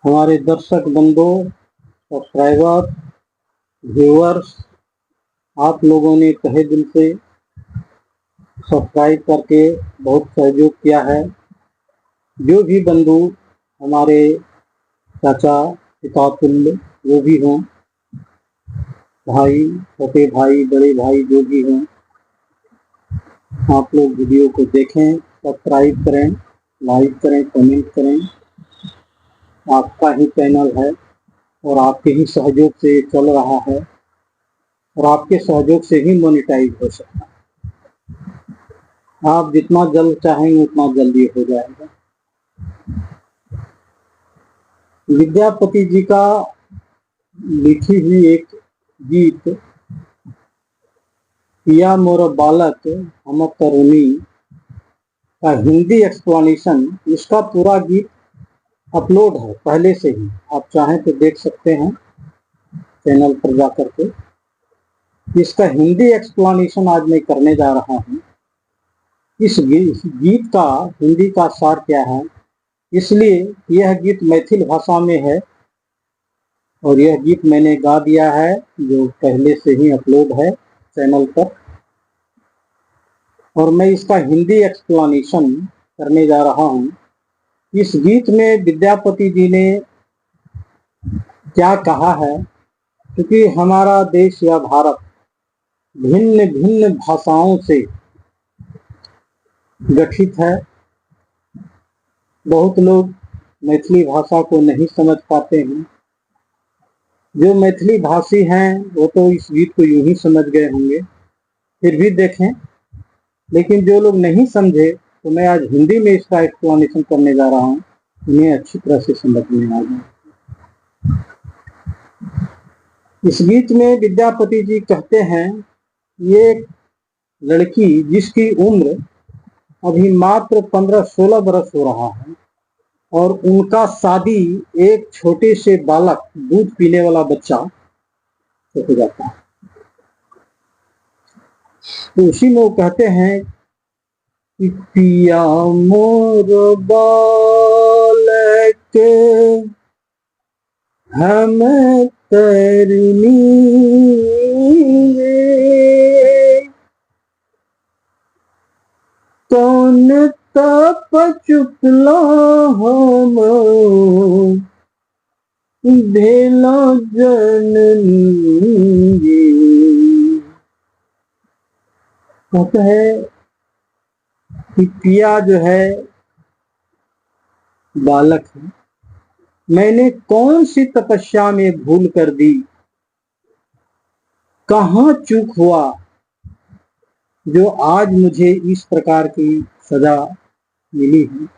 हमारे दर्शक बंधुओं, सब्सक्राइबर, व्यूअर्स, आप लोगों ने तहे दिल से सब्सक्राइब करके बहुत सहयोग किया है। जो भी बंधु हमारे चाचा पिता तुल्य जो भी हों, भाई, छोटे भाई, बड़े भाई जो भी हों, आप लोग वीडियो को देखें, सब्सक्राइब करें, लाइक करें, कमेंट करें। आपका ही चैनल है और आपके ही सहयोग से ये चल रहा है और आपके सहयोग से ही मोनेटाइज हो सकता है। आप जितना जल्द चाहेंगे उतना जल्दी हो जाएगा। विद्यापति जी का लिखी हुई एक गीत पिया मोर बालक हम तरुणी का हिंदी एक्सप्लेनेशन, इसका पूरा गीत अपलोड है पहले से ही, आप चाहें तो देख सकते हैं चैनल पर जा करके। इसका हिंदी एक्सप्लेनेशन आज मैं करने जा रहा हूँ। इस गीत का हिंदी का सार क्या है, इसलिए यह गीत मैथिल भाषा में है और यह गीत मैंने गा दिया है जो पहले से ही अपलोड है चैनल पर, और मैं इसका हिंदी एक्सप्लेनेशन करने जा रहा हूँ। इस गीत में विद्यापति जी ने क्या कहा है, क्योंकि हमारा देश या भारत भिन्न भिन्न भाषाओं से गठित है। बहुत लोग मैथिली भाषा को नहीं समझ पाते हैं। जो मैथिली भाषी हैं वो तो इस गीत को यूं ही समझ गए होंगे, फिर भी देखें। लेकिन जो लोग नहीं समझे तो मैं आज हिंदी में इसका एक्सप्लेनेशन करने जा रहा हूँ, उन्हें अच्छी तरह से समझ में आ जाए। इस गीत में विद्यापति जी कहते हैं, ये लड़की जिसकी उम्र अभी मात्र 15-16 बरस हो रहा है और उनका शादी एक छोटे से बालक, दूध पीने वाला बच्चा से हो जाता है। तो उसी में वो कहते हैं कि पिया मोर बालक हम तरुणी कौन तप चुकला हम भेला जननी। कहता है कि पिया जो है बालक है, मैंने कौन सी तपस्या में भूल कर दी, कहाँ चूक हुआ जो आज मुझे इस प्रकार की सजा मिली है।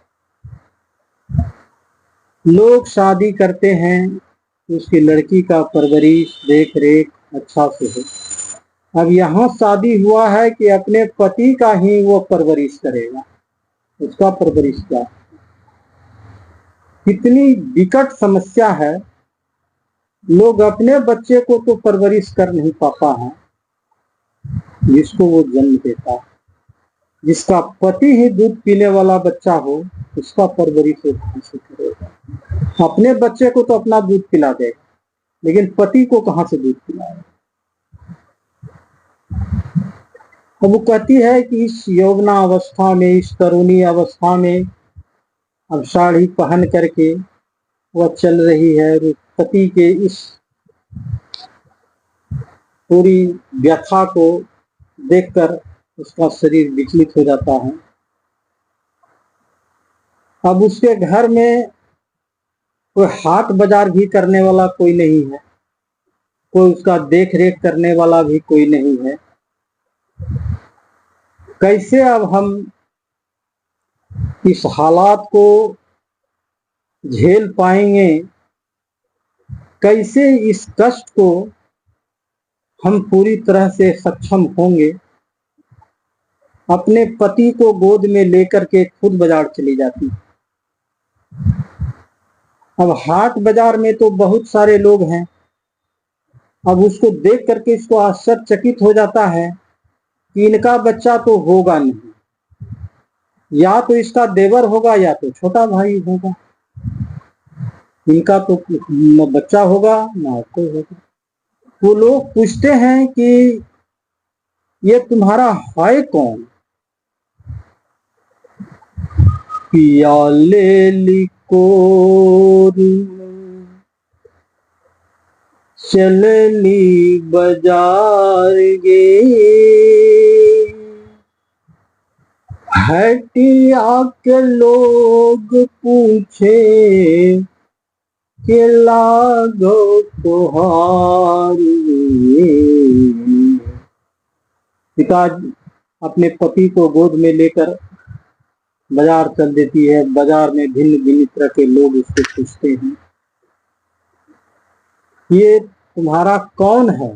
लोग शादी करते हैं तो उसकी लड़की का परवरिश देख रेख अच्छा से हो। अब यहाँ शादी हुआ है कि अपने पति का ही वो परवरिश करेगा, उसका परवरिश क्या। कितनी विकट समस्या है। लोग अपने बच्चे को तो परवरिश कर नहीं पाता है जिसको वो जन्म देता है। जिसका पति ही दूध पीने वाला बच्चा हो, उसका परवरिश वो कहाँ से करेगा। अपने बच्चे को तो अपना दूध पिला देगा, लेकिन पति को कहाँ से दूध पिलाएगा। अब वो कहती है कि इस यौवना अवस्था में, इस तरुणी अवस्था में अब साड़ी पहन करके वह चल रही है और पति के इस पूरी व्यथा को देखकर उसका शरीर विचलित हो जाता है। अब उसके घर में कोई हाट बाजार भी करने वाला कोई नहीं है, कोई उसका देख रेख करने वाला भी कोई नहीं है। कैसे अब हम इस हालात को झेल पाएंगे, कैसे इस कष्ट को हम पूरी तरह से सक्षम होंगे। अपने पति को गोद में लेकर के खुद बाजार चली जाती। अब हाट बाजार में तो बहुत सारे लोग हैं। अब उसको देख करके इसको आश्चर्यचकित हो जाता है कि इनका बच्चा तो होगा नहीं, या तो इसका देवर होगा या तो छोटा भाई होगा। इनका तो न बच्चा होगा ना कोई होगा। वो लोग पूछते हैं कि ये तुम्हारा है कौन? पिया ले लिकोर चलनी बाजार गे, हटिया के लोग पूछे के लागो तोहार। पिता अपने पति को गोद में लेकर बाजार चल देती है। बाजार में भिन्न भिन्न तरह के लोग उसको पूछते हैं, ये तुम्हारा कौन है?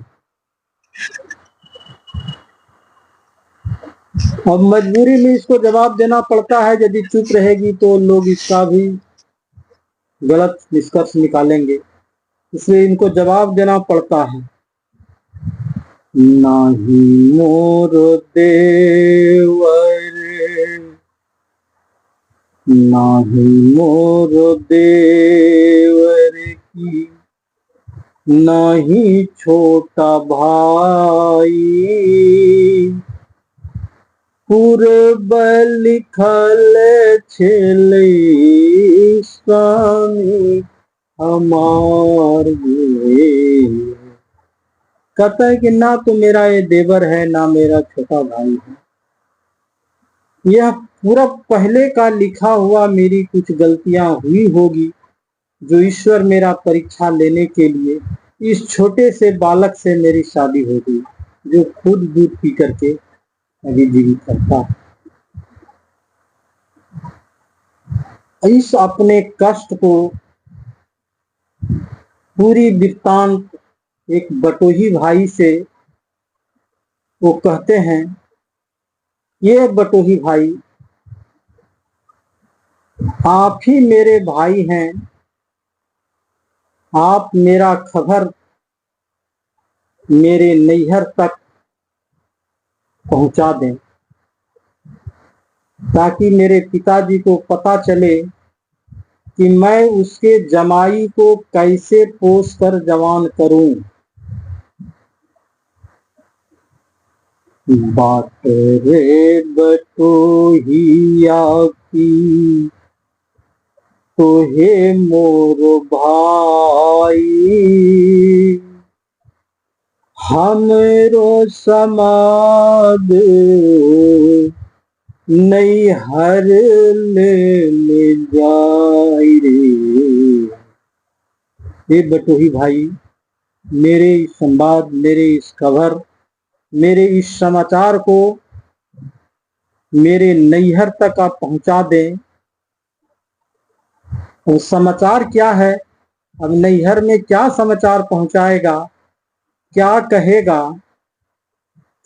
अब मजबूरी में इसको जवाब देना पड़ता है। यदि चुप रहेगी तो लोग इसका भी गलत निष्कर्ष निकालेंगे, इसलिए इनको जवाब देना पड़ता है। नाही मोर देवर, नाही मोर देवर की, नहीं छोटा भाई, पूर्व लिखल छेले स्वामी हमार गे। कहता है कि ना तो मेरा ये देवर है ना मेरा छोटा भाई है, यह पूरा पहले का लिखा हुआ मेरी कुछ गलतियां हुई होगी, जो ईश्वर मेरा परीक्षा लेने के लिए इस छोटे से बालक से मेरी शादी हो गई, जो खुद दूध पी करके अभी जीवित करता है। इस अपने कष्ट को पूरी वृत्तांत एक बटोही भाई से वो कहते हैं, ये बटोही भाई आप ही मेरे भाई हैं, आप मेरा खबर मेरे नैहर तक पहुंचा दें, ताकि मेरे पिताजी को पता चले कि मैं उसके जमाई को कैसे पोस कर जवान करूं। बात रे बटोहिया की, तो हे मोर भाई, हमरो समाद नैहर ले जाई रे। ये बटोही भाई, मेरे इस संवाद, मेरे इस खबर, मेरे इस समाचार को मेरे नैहर तक आप पहुंचा दें। वो समाचार क्या है? अब नैहर में क्या समाचार पहुंचाएगा, क्या कहेगा,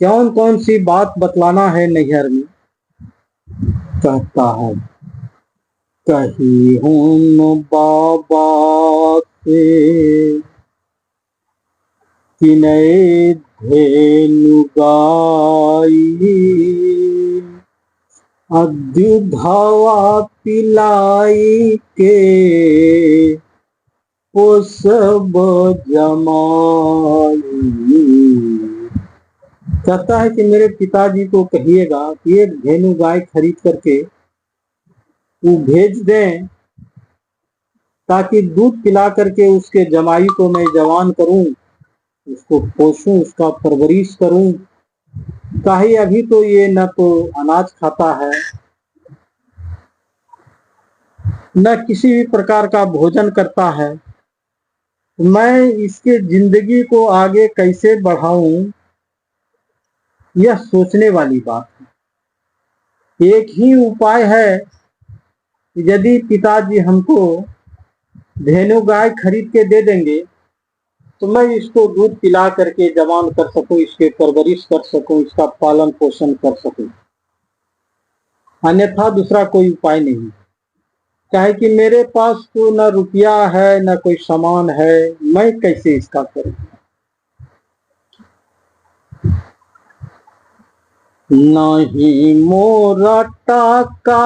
कौन कौन सी बात बतलाना है नैहर में? कहता है, कही हूँ बाबा से कि नए धेनु गाई, दूधवा पिलाई के वो सब जमाई। कहता है कि मेरे पिताजी को कहिएगा कि एक धेनु गाय खरीद करके वो भेज दें, ताकि दूध पिला करके उसके जमाई को मैं जवान करूं, उसको पोसूं, उसका परवरिश करूं। काहे अभी तो ये न तो अनाज खाता है, न किसी भी प्रकार का भोजन करता है। मैं इसके जिंदगी को आगे कैसे बढ़ाऊं, यह सोचने वाली बात है। एक ही उपाय है, यदि पिताजी हमको धेनु गाय खरीद के दे देंगे तो मैं इसको दूध पिला करके जवान कर सकूं, इसके परवरिश कर सकूं, इसका पालन पोषण कर सकूं। अन्यथा दूसरा कोई उपाय नहीं। चाहे कि मेरे पास तो न रुपया है न कोई सामान है, मैं कैसे इसका करूं? नहीं मोरा टाका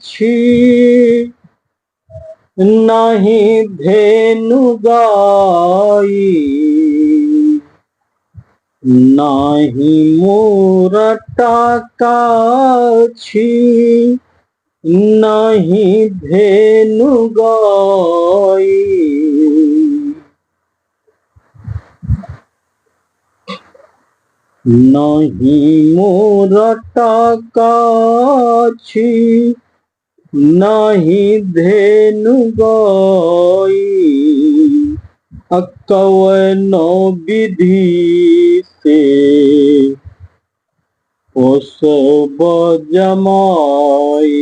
छी, नहीं धेनु गाई, नाही मोर टाकाछि, नहीं धेनु गाई। नहीं मोर टाकाछि, नहीं धेनु गाई। कवनो विधि से पोसब जमाई,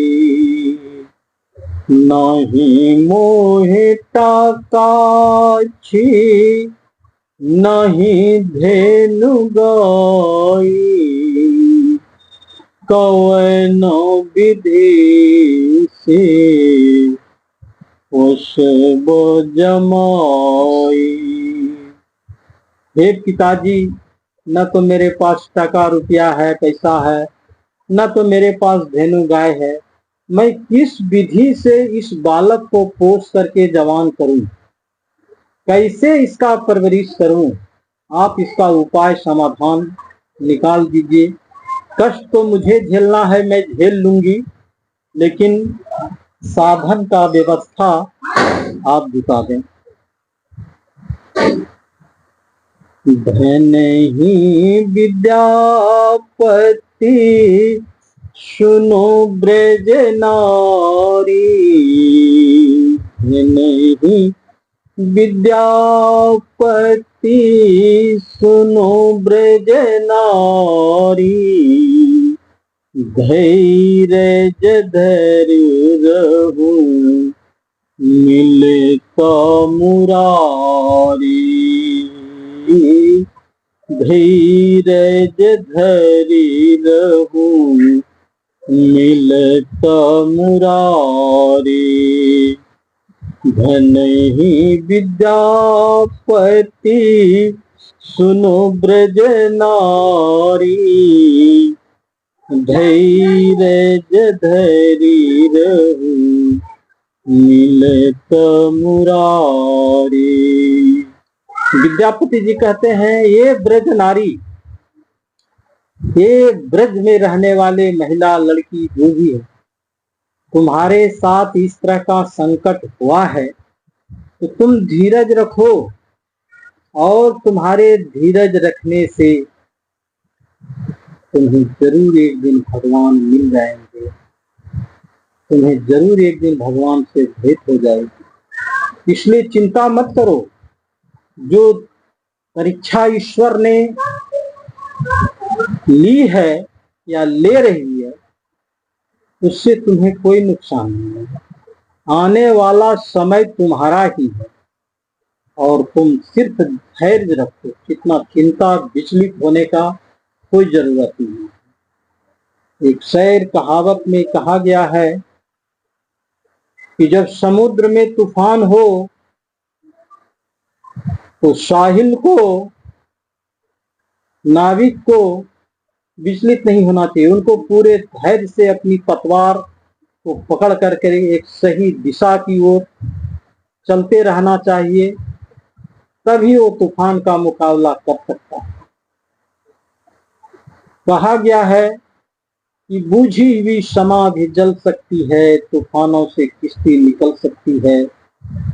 नहीं मोहे टाकाछि, नहीं धेनु गाई। कवनो विधि से पोसब जमाई। हे पिताजी, न तो मेरे पास टका रुपया है, पैसा है, न तो मेरे पास धेनु गाय है। मैं किस विधि से इस बालक को पोस करके जवान करूं? कैसे इसका परवरिश करूं? आप इसका उपाय समाधान निकाल दीजिए। कष्ट तो मुझे झेलना है, मैं झेल लूंगी, लेकिन साधन का व्यवस्था आप बता दें। धन ही विद्यापति सुनो ब्रज नारी, धन ही विद्यापति सुनो ब्रज नारी। धैर्य धरि रहु मिलता मुरारी, धैर्य धरि रहु मिलता मुरारी। धन ही विद्यापति सुनो ब्रज नारी, धैर्य धरि रहु मिलत मुरारी। विद्यापति जी कहते हैं, ये ब्रज नारी, ये ब्रज में रहने वाले महिला लड़की जो भी है, तुम्हारे साथ इस तरह का संकट हुआ है तो तुम धीरज रखो, और तुम्हारे धीरज रखने से तुम्हें जरूर एक दिन भगवान मिल जाएंगे, तुम्हें जरूर एक दिन भगवान से भेंट हो जाएगी। इसलिए चिंता मत करो। जो परीक्षा ईश्वर ने ली है या ले रही है, उससे तुम्हें कोई नुकसान नहीं है। आने वाला समय तुम्हारा ही है, और तुम सिर्फ धैर्य रखो। कितना चिंता विचलित होने का कोई जरूरत नहीं। एक शायर कहावत में कहा गया है कि जब समुद्र में तूफान हो तो साहिल को, नाविक को विचलित नहीं होना चाहिए। उनको पूरे धैर्य से अपनी पतवार को पकड़ करके एक सही दिशा की ओर चलते रहना चाहिए, तभी वो तूफान का मुकाबला कर सकता है। कहा गया है कि बूझी हुई शमा भी जल सकती है, तूफानों से किश्ती निकल सकती है।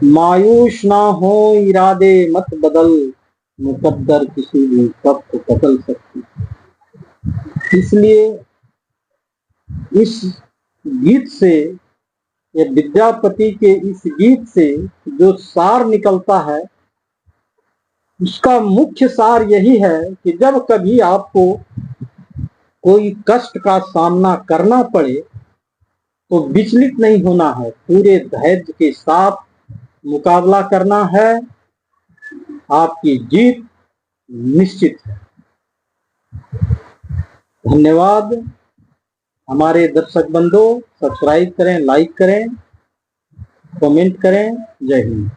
मायूस ना हो, इरादे मत बदल, मुकद्दर किसी भी वक्त बदल सकती है। इसलिए इस गीत से, या विद्यापति के इस गीत से जो सार निकलता है, उसका मुख्य सार यही है कि जब कभी आपको कोई कष्ट का सामना करना पड़े तो विचलित नहीं होना है, पूरे धैर्य के साथ मुकाबला करना है। आपकी जीत निश्चित है। धन्यवाद। हमारे दर्शक बंधु, सब्सक्राइब करें, लाइक करें, कमेंट करें। जय हिंद।